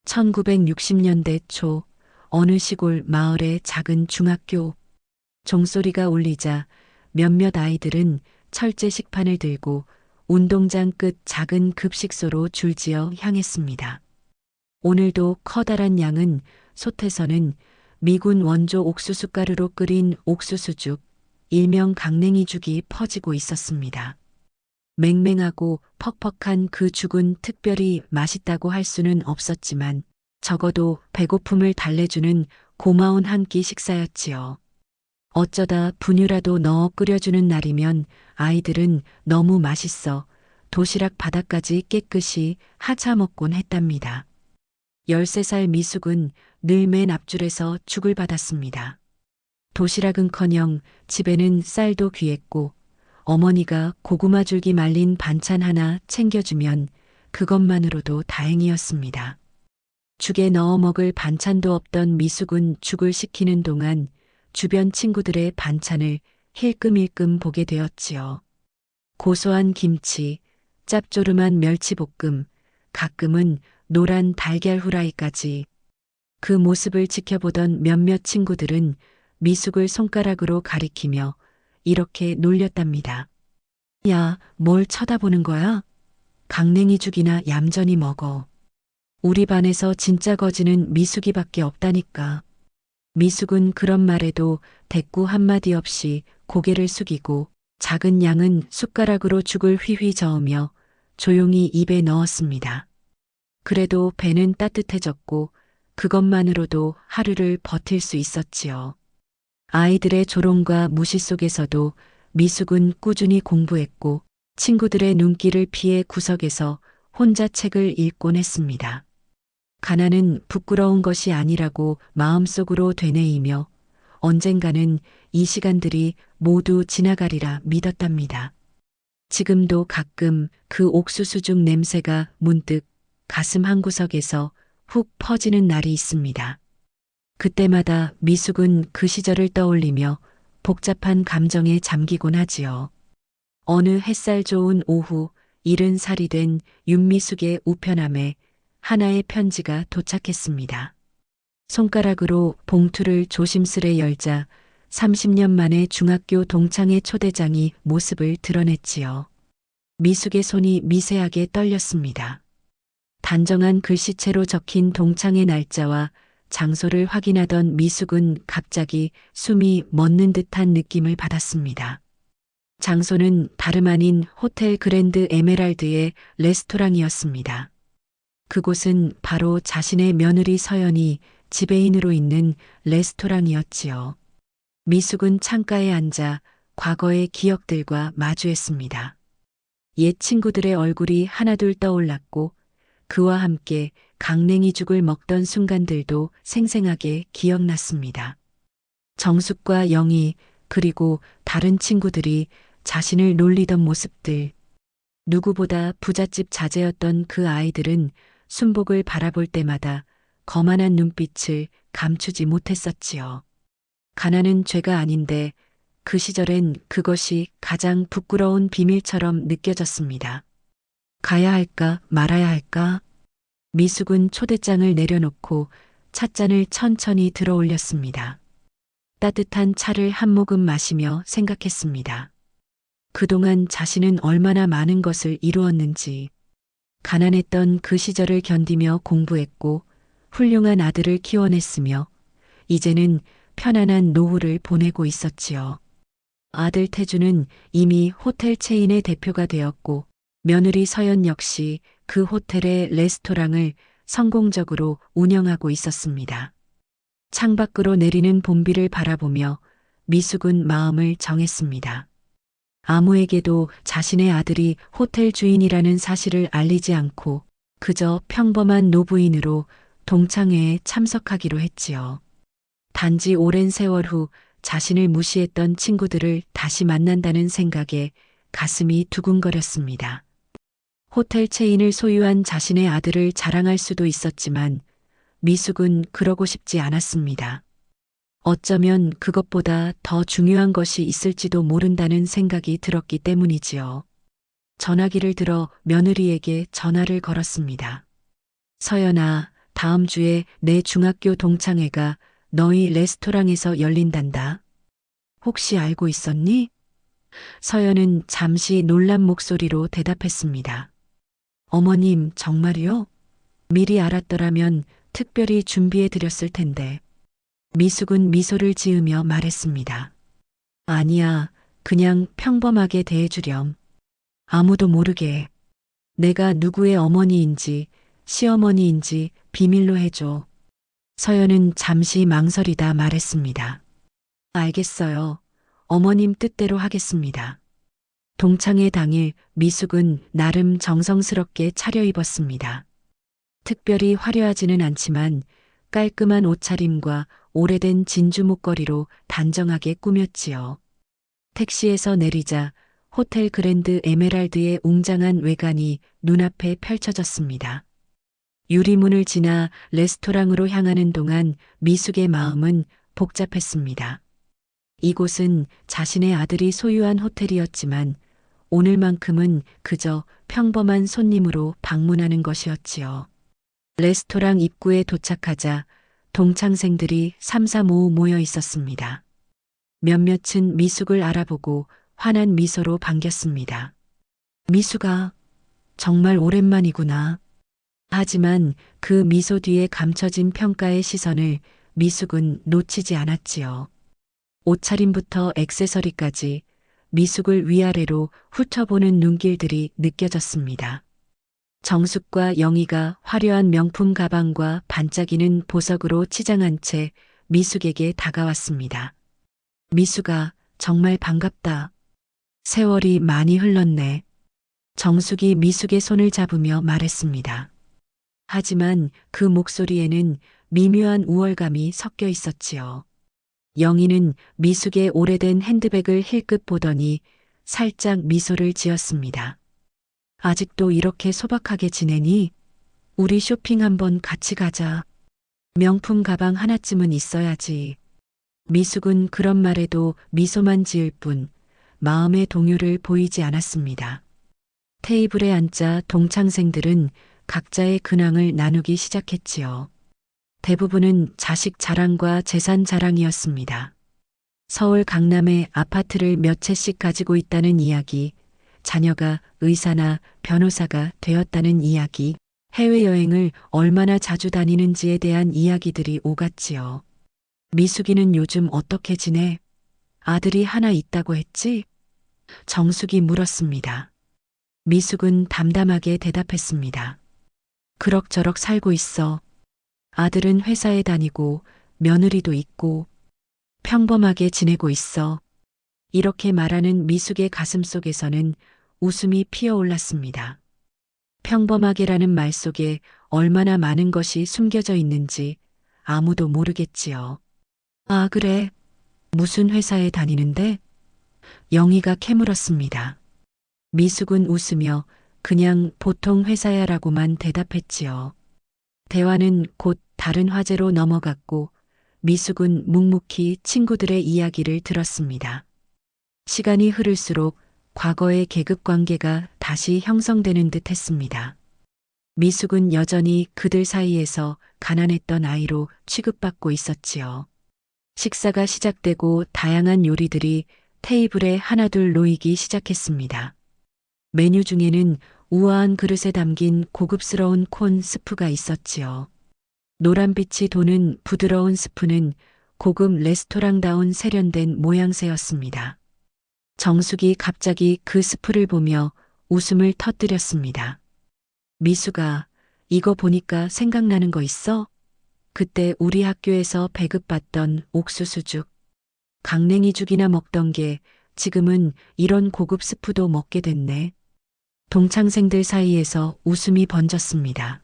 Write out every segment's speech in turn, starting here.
1960년대 초 어느 시골 마을의 작은 중학교. 종소리가 울리자 몇몇 아이들은 철제 식판을 들고 운동장 끝 작은 급식소로 줄지어 향했습니다. 오늘도 커다란 양은 솥에서는 미군 원조 옥수수 가루로 끓인 옥수수죽, 일명 강냉이죽이 퍼지고 있었습니다. 맹맹하고 퍽퍽한 그 죽은 특별히 맛있다고 할 수는 없었지만 적어도 배고픔을 달래주는 고마운 한 끼 식사였지요. 어쩌다 분유라도 넣어 끓여주는 날이면 아이들은 너무 맛있어 도시락 바닥까지 깨끗이 하차먹곤 했답니다. 13살 미숙은 늘 맨 앞줄에서 죽을 받았습니다. 도시락은커녕 집에는 쌀도 귀했고 어머니가 고구마 줄기 말린 반찬 하나 챙겨주면 그것만으로도 다행이었습니다. 죽에 넣어 먹을 반찬도 없던 미숙은 죽을 식히는 동안 주변 친구들의 반찬을 힐끔힐끔 보게 되었지요. 고소한 김치, 짭조름한 멸치볶음, 가끔은 노란 달걀 후라이까지. 그 모습을 지켜보던 몇몇 친구들은 미숙을 손가락으로 가리키며 이렇게 놀렸답니다. 야, 뭘 쳐다보는 거야? 강냉이 죽이나 얌전히 먹어. 우리 반에서 진짜 거지는 미숙이밖에 없다니까. 미숙은 그런 말에도 대꾸 한마디 없이 고개를 숙이고 작은 양은 숟가락으로 죽을 휘휘 저으며 조용히 입에 넣었습니다. 그래도 배는 따뜻해졌고 그것만으로도 하루를 버틸 수 있었지요. 아이들의 조롱과 무시 속에서도 미숙은 꾸준히 공부했고 친구들의 눈길을 피해 구석에서 혼자 책을 읽곤 했습니다. 가난은 부끄러운 것이 아니라고 마음속으로 되뇌이며 언젠가는 이 시간들이 모두 지나가리라 믿었답니다. 지금도 가끔 그 옥수수죽 냄새가 문득 가슴 한구석에서 훅 퍼지는 날이 있습니다. 그때마다 미숙은 그 시절을 떠올리며 복잡한 감정에 잠기곤 하지요. 어느 햇살 좋은 오후 70살이 된 윤미숙의 우편함에 하나의 편지가 도착했습니다. 손가락으로 봉투를 조심스레 열자 30년 만에 중학교 동창회 초대장이 모습을 드러냈지요. 미숙의 손이 미세하게 떨렸습니다. 단정한 글씨체로 적힌 동창회 날짜와 장소를 확인하던 미숙은 갑자기 숨이 멎는 듯한 느낌을 받았습니다. 장소는 다름 아닌 호텔 그랜드 에메랄드의 레스토랑이었습니다. 그곳은 바로 자신의 며느리 서연이 지배인으로 있는 레스토랑이었지요. 미숙은 창가에 앉아 과거의 기억들과 마주했습니다. 옛 친구들의 얼굴이 하나둘 떠올랐고 그와 함께 강냉이죽을 먹던 순간들도 생생하게 기억났습니다. 정숙과 영희 그리고 다른 친구들이 자신을 놀리던 모습들. 누구보다 부잣집 자제였던 그 아이들은 순복을 바라볼 때마다 거만한 눈빛을 감추지 못했었지요. 가난은 죄가 아닌데 그 시절엔 그것이 가장 부끄러운 비밀처럼 느껴졌습니다. 가야 할까 말아야 할까? 미숙은 초대장을 내려놓고 찻잔을 천천히 들어 올렸습니다. 따뜻한 차를 한 모금 마시며 생각했습니다. 그동안 자신은 얼마나 많은 것을 이루었는지, 가난했던 그 시절을 견디며 공부했고 훌륭한 아들을 키워냈으며 이제는 편안한 노후를 보내고 있었지요. 아들 태주는 이미 호텔 체인의 대표가 되었고 며느리 서연 역시 그 호텔의 레스토랑을 성공적으로 운영하고 있었습니다. 창밖으로 내리는 봄비를 바라보며 미숙은 마음을 정했습니다. 아무에게도 자신의 아들이 호텔 주인이라는 사실을 알리지 않고 그저 평범한 노부인으로 동창회에 참석하기로 했지요. 단지 오랜 세월 후 자신을 무시했던 친구들을 다시 만난다는 생각에 가슴이 두근거렸습니다. 호텔 체인을 소유한 자신의 아들을 자랑할 수도 있었지만 미숙은 그러고 싶지 않았습니다. 어쩌면 그것보다 더 중요한 것이 있을지도 모른다는 생각이 들었기 때문이지요. 전화기를 들어 며느리에게 전화를 걸었습니다. 서연아, 다음 주에 내 중학교 동창회가 너희 레스토랑에서 열린단다. 혹시 알고 있었니? 서연은 잠시 놀란 목소리로 대답했습니다. 어머님, 정말이요? 미리 알았더라면 특별히 준비해 드렸을 텐데. 미숙은 미소를 지으며 말했습니다. 아니야, 그냥 평범하게 대해주렴. 아무도 모르게. 내가 누구의 어머니인지 시어머니인지 비밀로 해줘. 서연은 잠시 망설이다 말했습니다. 알겠어요. 어머님 뜻대로 하겠습니다. 동창회 당일 미숙은 나름 정성스럽게 차려입었습니다. 특별히 화려하지는 않지만 깔끔한 옷차림과 오래된 진주 목걸이로 단정하게 꾸몄지요. 택시에서 내리자 호텔 그랜드 에메랄드의 웅장한 외관이 눈앞에 펼쳐졌습니다. 유리문을 지나 레스토랑으로 향하는 동안 미숙의 마음은 복잡했습니다. 이곳은 자신의 아들이 소유한 호텔이었지만 오늘만큼은 그저 평범한 손님으로 방문하는 것이었지요. 레스토랑 입구에 도착하자 동창생들이 삼삼오오 모여 있었습니다. 몇몇은 미숙을 알아보고 환한 미소로 반겼습니다. 미숙아, 정말 오랜만이구나. 하지만 그 미소 뒤에 감춰진 평가의 시선을 미숙은 놓치지 않았지요. 옷차림부터 액세서리까지 미숙을 위아래로 훑어보는 눈길들이 느껴졌습니다. 정숙과 영희가 화려한 명품 가방과 반짝이는 보석으로 치장한 채 미숙에게 다가왔습니다. 미숙아, 정말 반갑다. 세월이 많이 흘렀네. 정숙이 미숙의 손을 잡으며 말했습니다. 하지만 그 목소리에는 미묘한 우월감이 섞여 있었지요. 영희는 미숙의 오래된 핸드백을 힐끗 보더니 살짝 미소를 지었습니다. 아직도 이렇게 소박하게 지내니? 우리 쇼핑 한번 같이 가자. 명품 가방 하나쯤은 있어야지. 미숙은 그런 말에도 미소만 지을 뿐 마음의 동요를 보이지 않았습니다. 테이블에 앉자 동창생들은 각자의 근황을 나누기 시작했지요. 대부분은 자식 자랑과 재산 자랑이었습니다. 서울 강남에 아파트를 몇 채씩 가지고 있다는 이야기, 자녀가 의사나 변호사가 되었다는 이야기, 해외여행을 얼마나 자주 다니는지에 대한 이야기들이 오갔지요. 미숙이는 요즘 어떻게 지내? 아들이 하나 있다고 했지? 정숙이 물었습니다. 미숙은 담담하게 대답했습니다. 그럭저럭 살고 있어. 아들은 회사에 다니고 며느리도 있고 평범하게 지내고 있어. 이렇게 말하는 미숙의 가슴 속에서는 웃음이 피어올랐습니다. 평범하게라는 말 속에 얼마나 많은 것이 숨겨져 있는지 아무도 모르겠지요. 아, 그래. 무슨 회사에 다니는데? 영희가 캐물었습니다. 미숙은 웃으며 그냥 보통 회사야라고만 대답했지요. 대화는 곧 다른 화제로 넘어갔고 미숙은 묵묵히 친구들의 이야기를 들었습니다. 시간이 흐를수록 과거의 계급 관계가 다시 형성되는 듯 했습니다. 미숙은 여전히 그들 사이에서 가난했던 아이로 취급받고 있었지요. 식사가 시작되고 다양한 요리들이 테이블에 하나둘 놓이기 시작했습니다. 메뉴 중에는 우아한 그릇에 담긴 고급스러운 콘 스프가 있었지요. 노란빛이 도는 부드러운 스프는 고급 레스토랑다운 세련된 모양새였습니다. 정숙이 갑자기 그 스프를 보며 웃음을 터뜨렸습니다. 미숙아, 이거 보니까 생각나는 거 있어? 그때 우리 학교에서 배급받던 옥수수죽. 강냉이죽이나 먹던 게 지금은 이런 고급 스프도 먹게 됐네. 동창생들 사이에서 웃음이 번졌습니다.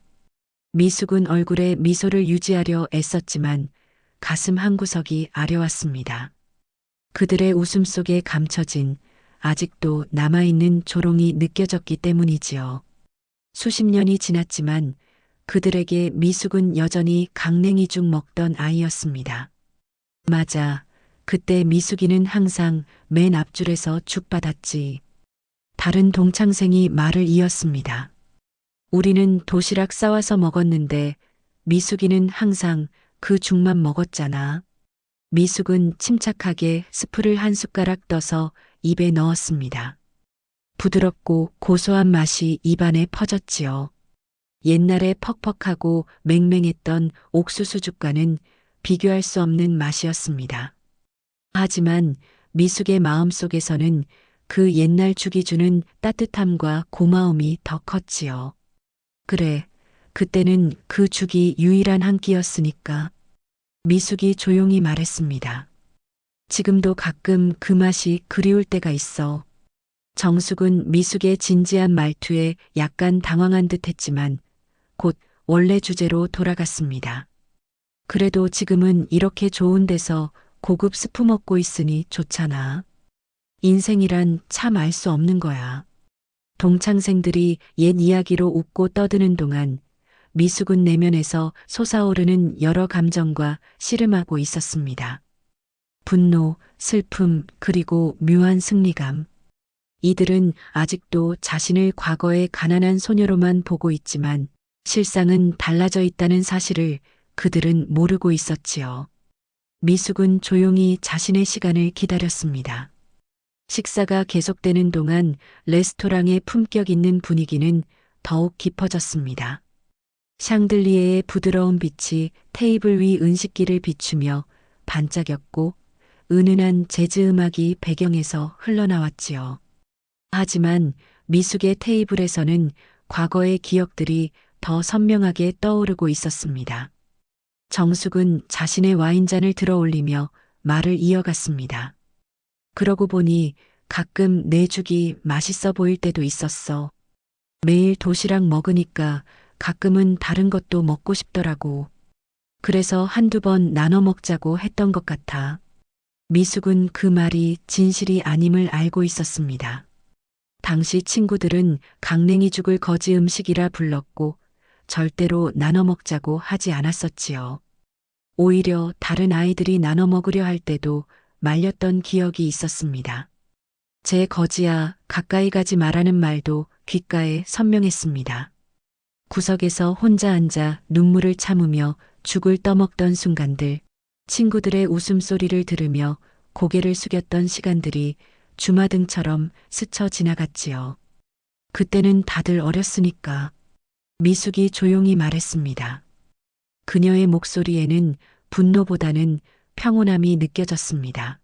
미숙은 얼굴에 미소를 유지하려 애썼지만 가슴 한구석이 아려왔습니다. 그들의 웃음 속에 감춰진 아직도 남아있는 조롱이 느껴졌기 때문이지요. 수십 년이 지났지만 그들에게 미숙은 여전히 강냉이죽 먹던 아이였습니다. 맞아. 그때 미숙이는 항상 맨 앞줄에서 죽 받았지. 다른 동창생이 말을 이었습니다. 우리는 도시락 싸와서 먹었는데 미숙이는 항상 그 죽만 먹었잖아. 미숙은 침착하게 스프를 한 숟가락 떠서 입에 넣었습니다. 부드럽고 고소한 맛이 입안에 퍼졌지요. 옛날에 퍽퍽하고 맹맹했던 옥수수죽과는 비교할 수 없는 맛이었습니다. 하지만 미숙의 마음속에서는 그 옛날 죽이 주는 따뜻함과 고마움이 더 컸지요. 그래, 그때는 그 죽이 유일한 한 끼였으니까. 미숙이 조용히 말했습니다. 지금도 가끔 그 맛이 그리울 때가 있어. 정숙은 미숙의 진지한 말투에 약간 당황한 듯 했지만 곧 원래 주제로 돌아갔습니다. 그래도 지금은 이렇게 좋은 데서 고급 스프 먹고 있으니 좋잖아. 인생이란 참 알 수 없는 거야. 동창생들이 옛 이야기로 웃고 떠드는 동안 미숙은 내면에서 솟아오르는 여러 감정과 씨름하고 있었습니다. 분노, 슬픔, 그리고 묘한 승리감. 이들은 아직도 자신을 과거의 가난한 소녀로만 보고 있지만 실상은 달라져 있다는 사실을 그들은 모르고 있었지요. 미숙은 조용히 자신의 시간을 기다렸습니다. 식사가 계속되는 동안 레스토랑의 품격 있는 분위기는 더욱 깊어졌습니다. 샹들리에의 부드러운 빛이 테이블 위 은식기를 비추며 반짝였고 은은한 재즈 음악이 배경에서 흘러나왔지요. 하지만 미숙의 테이블에서는 과거의 기억들이 더 선명하게 떠오르고 있었습니다. 정숙은 자신의 와인잔을 들어 올리며 말을 이어갔습니다. 그러고 보니 가끔 내 죽이 맛있어 보일 때도 있었어. 매일 도시락 먹으니까 가끔은 다른 것도 먹고 싶더라고. 그래서 한두 번 나눠 먹자고 했던 것 같아. 미숙은 그 말이 진실이 아님을 알고 있었습니다. 당시 친구들은 강냉이죽을 거지 음식이라 불렀고 절대로 나눠 먹자고 하지 않았었지요. 오히려 다른 아이들이 나눠 먹으려 할 때도 말렸던 기억이 있었습니다. 제 거지야 가까이 가지 말라는 말도 귓가에 선명했습니다. 구석에서 혼자 앉아 눈물을 참으며 죽을 떠먹던 순간들, 친구들의 웃음소리를 들으며 고개를 숙였던 시간들이 주마등처럼 스쳐 지나갔지요. 그때는 다들 어렸으니까. 미숙이 조용히 말했습니다. 그녀의 목소리에는 분노보다는 평온함이 느껴졌습니다.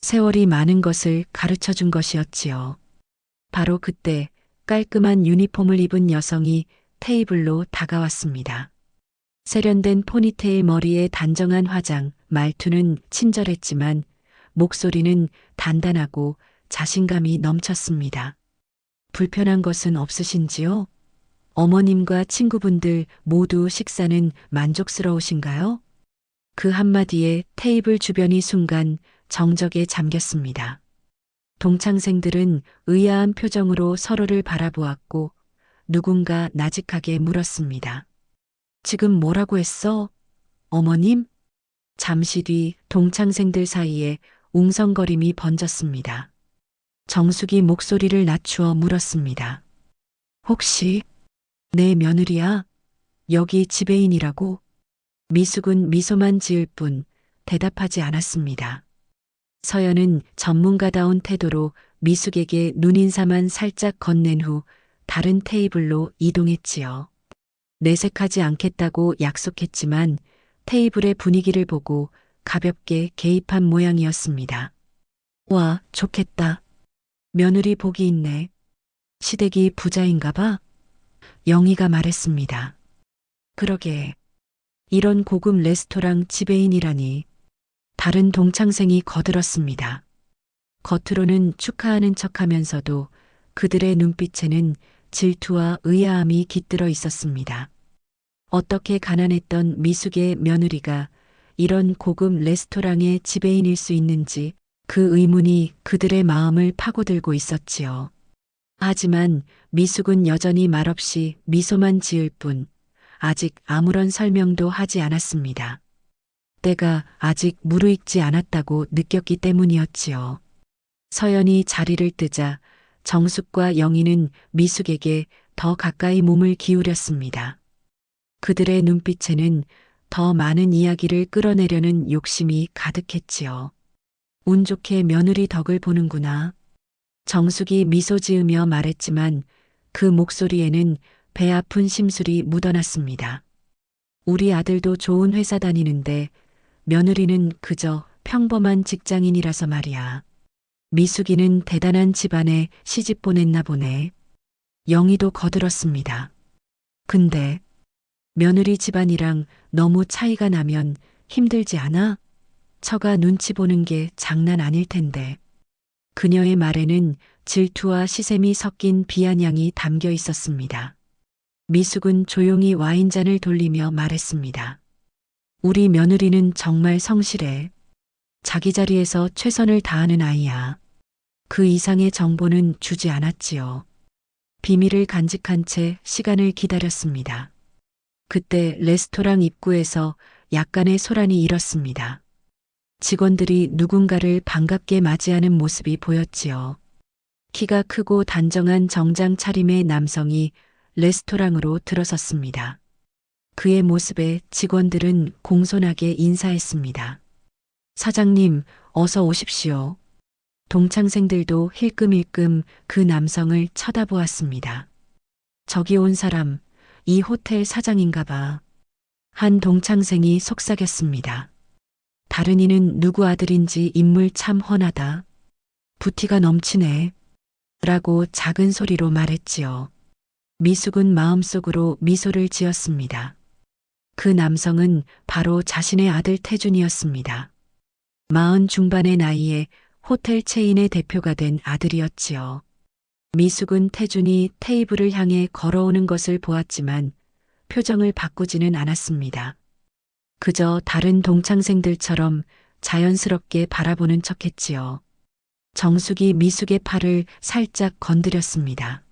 세월이 많은 것을 가르쳐 준 것이었지요. 바로 그때 깔끔한 유니폼을 입은 여성이 테이블로 다가왔습니다. 세련된 포니테일 머리에 단정한 화장, 말투는 친절했지만 목소리는 단단하고 자신감이 넘쳤습니다. 불편한 것은 없으신지요? 어머님과 친구분들 모두 식사는 만족스러우신가요? 그 한마디에 테이블 주변이 순간 정적에 잠겼습니다. 동창생들은 의아한 표정으로 서로를 바라보았고 누군가 나직하게 물었습니다. 지금 뭐라고 했어? 어머님? 잠시 뒤 동창생들 사이에 웅성거림이 번졌습니다. 정숙이 목소리를 낮추어 물었습니다. 혹시 내 며느리야? 여기 지배인이라고? 미숙은 미소만 지을 뿐 대답하지 않았습니다. 서연은 전문가다운 태도로 미숙에게 눈인사만 살짝 건넨 후 다른 테이블로 이동했지요. 내색하지 않겠다고 약속했지만 테이블의 분위기를 보고 가볍게 개입한 모양이었습니다. 와, 좋겠다. 며느리 복이 있네. 시댁이 부자인가 봐? 영희가 말했습니다. 그러게. 이런 고급 레스토랑 지배인이라니. 다른 동창생이 거들었습니다. 겉으로는 축하하는 척하면서도 그들의 눈빛에는 질투와 의아함이 깃들어 있었습니다. 어떻게 가난했던 미숙의 며느리가 이런 고급 레스토랑의 지배인일 수 있는지 그 의문이 그들의 마음을 파고들고 있었지요. 하지만 미숙은 여전히 말없이 미소만 지을 뿐 아직 아무런 설명도 하지 않았습니다. 때가 아직 무르익지 않았다고 느꼈기 때문이었지요. 서연이 자리를 뜨자 정숙과 영희는 미숙에게 더 가까이 몸을 기울였습니다. 그들의 눈빛에는 더 많은 이야기를 끌어내려는 욕심이 가득했지요. 운 좋게 며느리 덕을 보는구나. 정숙이 미소 지으며 말했지만 그 목소리에는 배 아픈 심술이 묻어났습니다. 우리 아들도 좋은 회사 다니는데 며느리는 그저 평범한 직장인이라서 말이야. 미숙이는 대단한 집안에 시집 보냈나 보네. 영희도 거들었습니다. 근데 며느리 집안이랑 너무 차이가 나면 힘들지 않아? 처가 눈치 보는 게 장난 아닐 텐데. 그녀의 말에는 질투와 시샘이 섞인 비아냥이 담겨 있었습니다. 미숙은 조용히 와인잔을 돌리며 말했습니다. 우리 며느리는 정말 성실해. 자기 자리에서 최선을 다하는 아이야. 그 이상의 정보는 주지 않았지요. 비밀을 간직한 채 시간을 기다렸습니다. 그때 레스토랑 입구에서 약간의 소란이 일었습니다. 직원들이 누군가를 반갑게 맞이하는 모습이 보였지요. 키가 크고 단정한 정장 차림의 남성이 레스토랑으로 들어섰습니다. 그의 모습에 직원들은 공손하게 인사했습니다. 사장님, 어서 오십시오. 동창생들도 힐끔힐끔 그 남성을 쳐다보았습니다. 저기 온 사람, 이 호텔 사장인가 봐. 한 동창생이 속삭였습니다. 다른 이는 누구 아들인지 인물 참 훤하다. 부티가 넘치네. 라고 작은 소리로 말했지요. 미숙은 마음속으로 미소를 지었습니다. 그 남성은 바로 자신의 아들 태준이었습니다. 40 중반의 나이에 호텔 체인의 대표가 된 아들이었지요. 미숙은 태준이 테이블을 향해 걸어오는 것을 보았지만 표정을 바꾸지는 않았습니다. 그저 다른 동창생들처럼 자연스럽게 바라보는 척했지요. 정숙이 미숙의 팔을 살짝 건드렸습니다.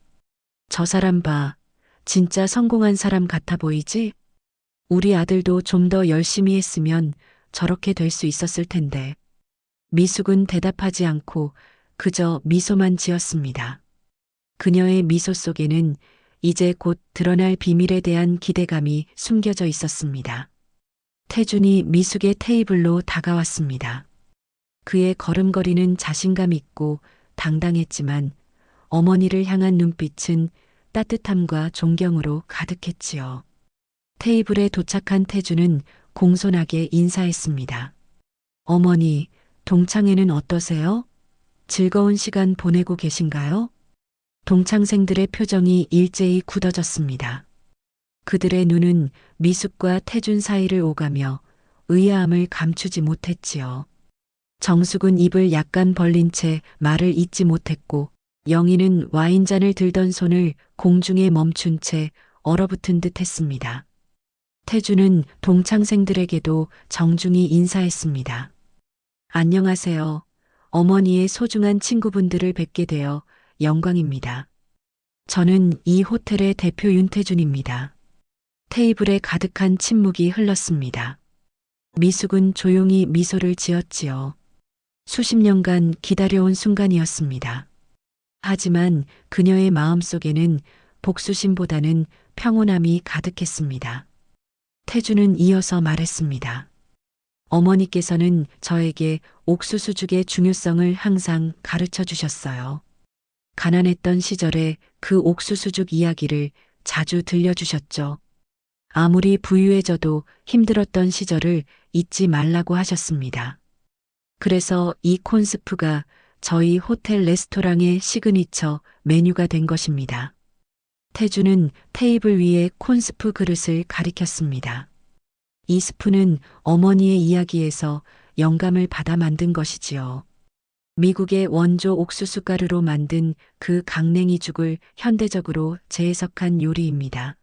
저 사람 봐. 진짜 성공한 사람 같아 보이지? 우리 아들도 좀 더 열심히 했으면 저렇게 될 수 있었을 텐데. 미숙은 대답하지 않고 그저 미소만 지었습니다. 그녀의 미소 속에는 이제 곧 드러날 비밀에 대한 기대감이 숨겨져 있었습니다. 태준이 미숙의 테이블로 다가왔습니다. 그의 걸음걸이는 자신감 있고 당당했지만 어머니를 향한 눈빛은 따뜻함과 존경으로 가득했지요. 테이블에 도착한 태준은 공손하게 인사했습니다. 어머니, 동창회는 어떠세요? 즐거운 시간 보내고 계신가요? 동창생들의 표정이 일제히 굳어졌습니다. 그들의 눈은 미숙과 태준 사이를 오가며 의아함을 감추지 못했지요. 정숙은 입을 약간 벌린 채 말을 잇지 못했고 영희는 와인잔을 들던 손을 공중에 멈춘 채 얼어붙은 듯 했습니다. 태준은 동창생들에게도 정중히 인사했습니다. 안녕하세요. 어머니의 소중한 친구분들을 뵙게 되어 영광입니다. 저는 이 호텔의 대표 윤태준입니다. 테이블에 가득한 침묵이 흘렀습니다. 미숙은 조용히 미소를 지었지요. 수십 년간 기다려온 순간이었습니다. 하지만 그녀의 마음속에는 복수심보다는 평온함이 가득했습니다. 태준은 이어서 말했습니다. 어머니께서는 저에게 옥수수죽의 중요성을 항상 가르쳐 주셨어요. 가난했던 시절에 그 옥수수죽 이야기를 자주 들려주셨죠. 아무리 부유해져도 힘들었던 시절을 잊지 말라고 하셨습니다. 그래서 이 콘스프가 저희 호텔 레스토랑의 시그니처 메뉴가 된 것입니다. 태주는 테이블 위에 콘스프 그릇을 가리켰습니다. 이 스프는 어머니의 이야기에서 영감을 받아 만든 것이지요. 미국의 원조 옥수수 가루로 만든 그 강냉이 죽을 현대적으로 재해석한 요리입니다.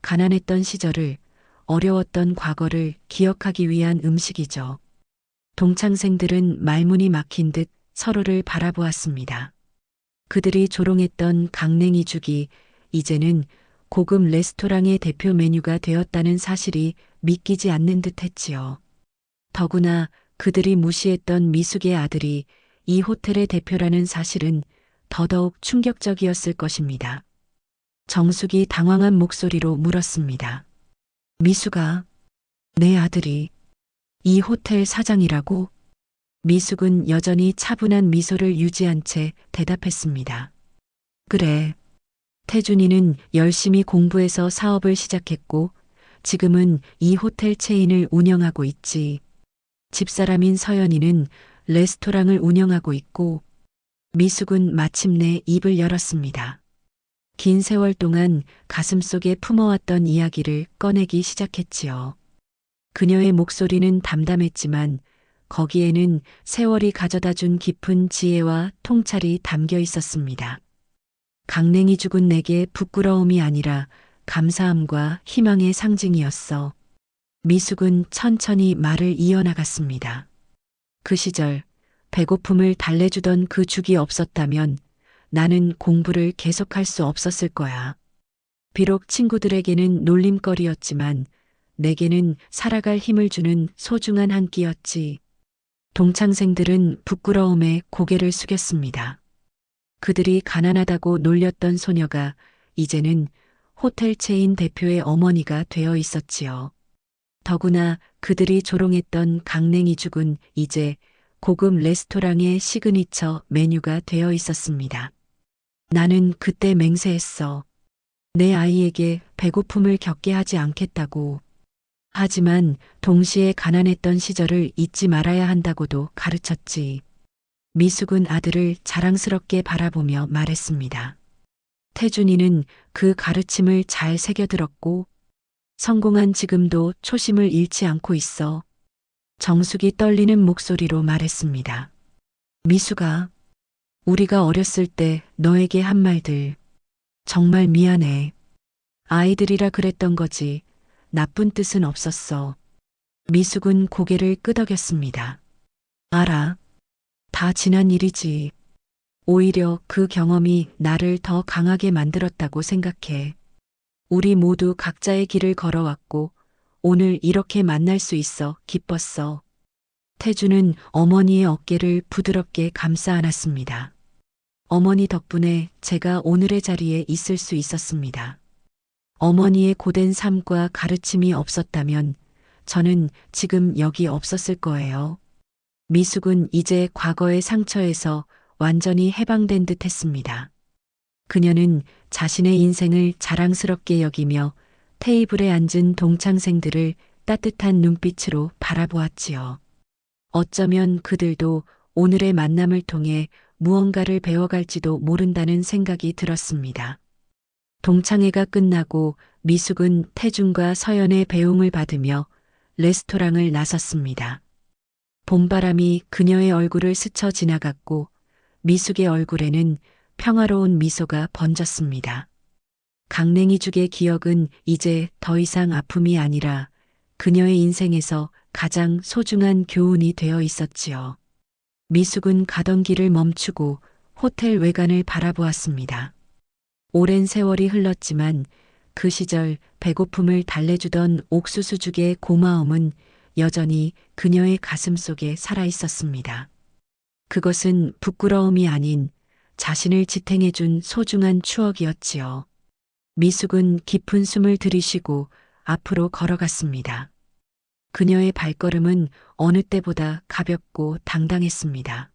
가난했던 시절을, 어려웠던 과거를 기억하기 위한 음식이죠. 동창생들은 말문이 막힌 듯 서로를 바라보았습니다. 그들이 조롱했던 강냉이 죽이 이제는 고급 레스토랑의 대표 메뉴가 되었다는 사실이 믿기지 않는 듯 했지요. 더구나 그들이 무시했던 미숙의 아들이 이 호텔의 대표라는 사실은 더더욱 충격적이었을 것입니다. 정숙이 당황한 목소리로 물었습니다. 미수가 내 아들이 이 호텔 사장이라고? 미숙은 여전히 차분한 미소를 유지한 채 대답했습니다. 그래. 태준이는 열심히 공부해서 사업을 시작했고 지금은 이 호텔 체인을 운영하고 있지. 집사람인 서연이는 레스토랑을 운영하고 있고 미숙은 마침내 입을 열었습니다. 긴 세월 동안 가슴속에 품어왔던 이야기를 꺼내기 시작했지요. 그녀의 목소리는 담담했지만 거기에는 세월이 가져다 준 깊은 지혜와 통찰이 담겨 있었습니다. 강냉이 죽은 내게 부끄러움이 아니라 감사함과 희망의 상징이었어. 미숙은 천천히 말을 이어나갔습니다. 그 시절 배고픔을 달래주던 그 죽이 없었다면 나는 공부를 계속할 수 없었을 거야. 비록 친구들에게는 놀림거리였지만 내게는 살아갈 힘을 주는 소중한 한 끼였지. 동창생들은 부끄러움에 고개를 숙였습니다. 그들이 가난하다고 놀렸던 소녀가 이제는 호텔 체인 대표의 어머니가 되어 있었지요. 더구나 그들이 조롱했던 강냉이 죽은 이제 고급 레스토랑의 시그니처 메뉴가 되어 있었습니다. 나는 그때 맹세했어. 내 아이에게 배고픔을 겪게 하지 않겠다고. 하지만 동시에 가난했던 시절을 잊지 말아야 한다고도 가르쳤지. 미숙은 아들을 자랑스럽게 바라보며 말했습니다. 태준이는 그 가르침을 잘 새겨들었고 성공한 지금도 초심을 잃지 않고 있어. 정숙이 떨리는 목소리로 말했습니다. 미숙아, 우리가 어렸을 때 너에게 한 말들 정말 미안해. 아이들이라 그랬던 거지. 나쁜 뜻은 없었어. 미숙은 고개를 끄덕였습니다. 알아. 다 지난 일이지. 오히려 그 경험이 나를 더 강하게 만들었다고 생각해. 우리 모두 각자의 길을 걸어왔고 오늘 이렇게 만날 수 있어 기뻤어. 태주는 어머니의 어깨를 부드럽게 감싸 안았습니다. 어머니 덕분에 제가 오늘의 자리에 있을 수 있었습니다. 어머니의 고된 삶과 가르침이 없었다면 저는 지금 여기 없었을 거예요. 미숙은 이제 과거의 상처에서 완전히 해방된 듯 했습니다. 그녀는 자신의 인생을 자랑스럽게 여기며 테이블에 앉은 동창생들을 따뜻한 눈빛으로 바라보았지요. 어쩌면 그들도 오늘의 만남을 통해 무언가를 배워갈지도 모른다는 생각이 들었습니다. 동창회가 끝나고 미숙은 태준과 서연의 배웅을 받으며 레스토랑을 나섰습니다. 봄바람이 그녀의 얼굴을 스쳐 지나갔고 미숙의 얼굴에는 평화로운 미소가 번졌습니다. 강냉이죽의 기억은 이제 더 이상 아픔이 아니라 그녀의 인생에서 가장 소중한 교훈이 되어 있었지요. 미숙은 가던 길을 멈추고 호텔 외관을 바라보았습니다. 오랜 세월이 흘렀지만 그 시절 배고픔을 달래주던 옥수수죽의 고마움은 여전히 그녀의 가슴 속에 살아 있었습니다. 그것은 부끄러움이 아닌 자신을 지탱해준 소중한 추억이었지요. 미숙은 깊은 숨을 들이쉬고 앞으로 걸어갔습니다. 그녀의 발걸음은 어느 때보다 가볍고 당당했습니다.